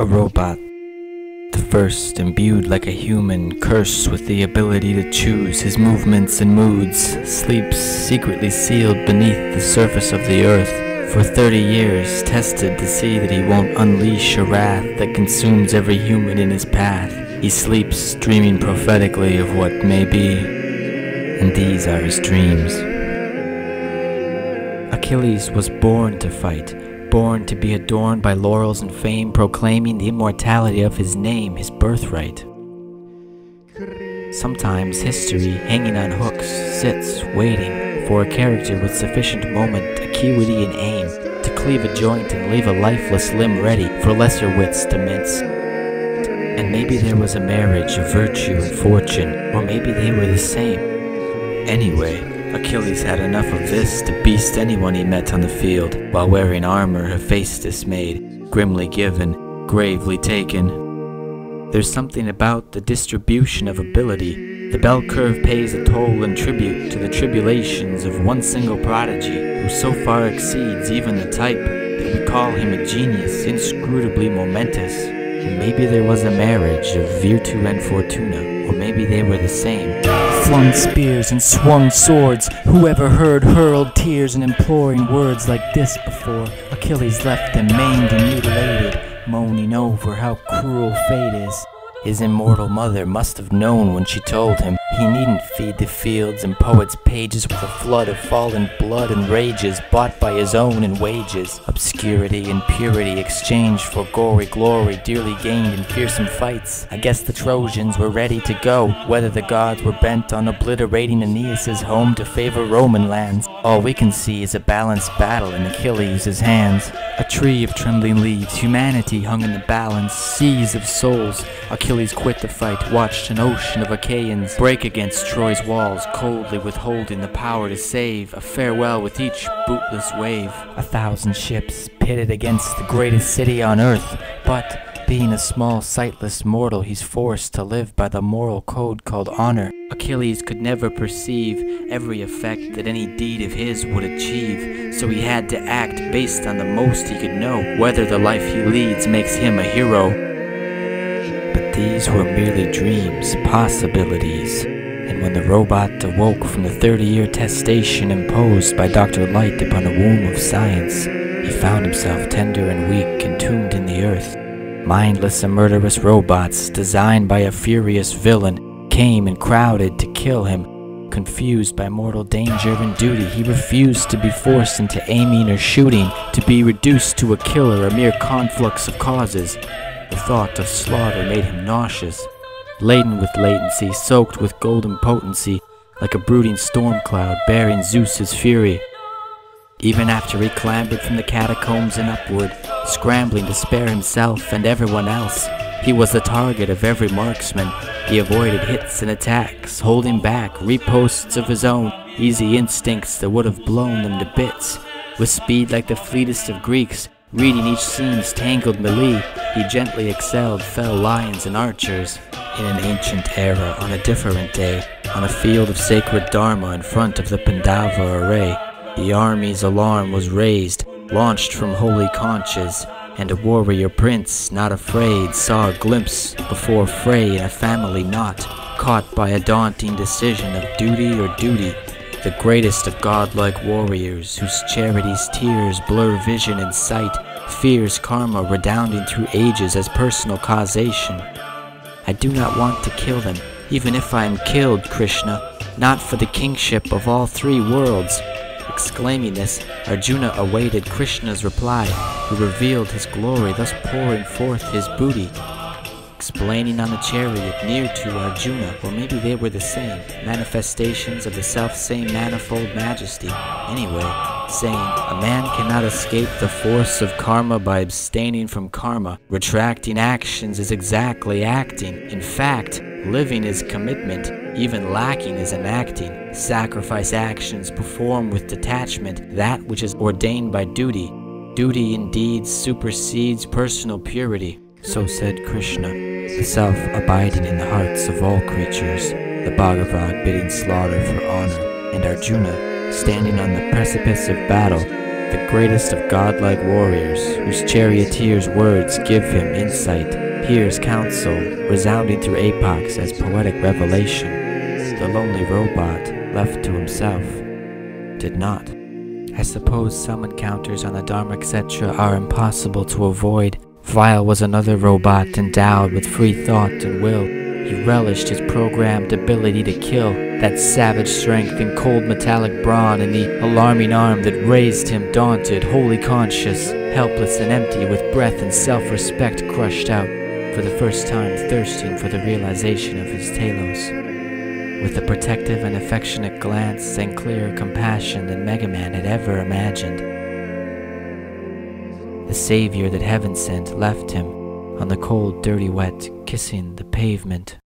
A robot, the first imbued like a human, cursed with the ability to choose his movements and moods, sleeps secretly sealed beneath the surface of the earth. For 30 years, tested to see that he won't unleash a wrath that consumes every human in his path. He sleeps, dreaming prophetically of what may be, and these are his dreams. Achilles was born to fight, born to be adorned by laurels and fame, proclaiming the immortality of his name, his birthright. Sometimes history, hanging on hooks, sits waiting for a character with sufficient moment, acuity and aim, to cleave a joint and leave a lifeless limb ready for lesser wits to mince. And maybe there was a marriage of virtue and fortune, or maybe they were the same. Anyway, Achilles had enough of this to beast anyone he met on the field, while wearing armor, her face dismayed, grimly given, gravely taken. There's something about the distribution of ability. The bell curve pays a toll and tribute to the tribulations of one single prodigy, who so far exceeds even the type that we call him a genius, inscrutably momentous. Maybe there was a marriage of virtu and fortuna, or maybe they were the same. Flung spears and swung swords, whoever heard hurled tears and imploring words like this before? Achilles left them maimed and mutilated, moaning over how cruel fate is. His immortal mother must have known when she told him he needn't feed the fields and poets' pages with a flood of fallen blood and rages bought by his own in wages. Obscurity and purity exchanged for gory glory dearly gained in fearsome fights. I guess the Trojans were ready to go, whether the gods were bent on obliterating Aeneas' home to favor Roman lands. All we can see is a balanced battle in Achilles' hands. A tree of trembling leaves, humanity hung in the balance, seas of souls. Achilles quit the fight, watched an ocean of Achaeans break against Troy's walls, coldly withholding the power to save, a farewell with each bootless wave. 1,000 ships pitted against the greatest city on earth, but being a small, sightless mortal, he's forced to live by the moral code called honor. Achilles could never perceive every effect that any deed of his would achieve, so he had to act based on the most he could know, whether the life he leads makes him a hero. But these were merely dreams, possibilities, and when the robot awoke from the 30-year testation imposed by Dr. Light upon a womb of science, he found himself tender and weak, entombed in the earth. Mindless and murderous robots, designed by a furious villain, came and crowded to kill him. Confused by mortal danger and duty, he refused to be forced into aiming or shooting, to be reduced to a killer, a mere conflux of causes. The thought of slaughter made him nauseous, laden with latency, soaked with golden potency, like a brooding storm cloud bearing Zeus's fury. Even after he clambered from the catacombs and upward, scrambling to spare himself and everyone else, he was the target of every marksman. He avoided hits and attacks, holding back riposts of his own, easy instincts that would have blown them to bits. With speed like the fleetest of Greeks, reading each scene's tangled melee, he gently excelled fell lions and archers. In an ancient era, on a different day, on a field of sacred Dharma in front of the Pandava array, the army's alarm was raised, launched from holy conches, and a warrior prince, not afraid, saw a glimpse before fray in a family knot, caught by a daunting decision of duty or duty, the greatest of godlike warriors, whose charity's tears blur vision and sight, fears karma redounding through ages as personal causation. I do not want to kill them, even if I am killed, Krishna, not for the kingship of all three worlds. Exclaiming this, Arjuna awaited Krishna's reply, who revealed his glory, thus pouring forth his booty. Explaining on the chariot near to Arjuna, or maybe they were the same, manifestations of the self-same manifold majesty. Anyway, saying, a man cannot escape the force of karma by abstaining from karma. Retracting actions is exactly acting. In fact, living is commitment. Even lacking is enacting. Sacrifice actions, perform with detachment that which is ordained by duty. Duty indeed supersedes personal purity. So said Krishna, the self abiding in the hearts of all creatures, the Bhagavat bidding slaughter for honor, and Arjuna, standing on the precipice of battle, the greatest of godlike warriors, whose charioteer's words give him insight, hears counsel resounding through epochs as poetic revelation. The lonely robot, left to himself, did not. I suppose some encounters on the Dharmaksetra are impossible to avoid. Vile was another robot endowed with free thought and will. He relished his programmed ability to kill, that savage strength and cold metallic brawn and the alarming arm that raised him daunted, wholly conscious, helpless and empty, with breath and self-respect crushed out, for the first time thirsting for the realization of his telos. With a protective and affectionate glance and clearer compassion than Megaman had ever imagined. The savior that heaven sent left him on the cold, dirty wet, kissing the pavement.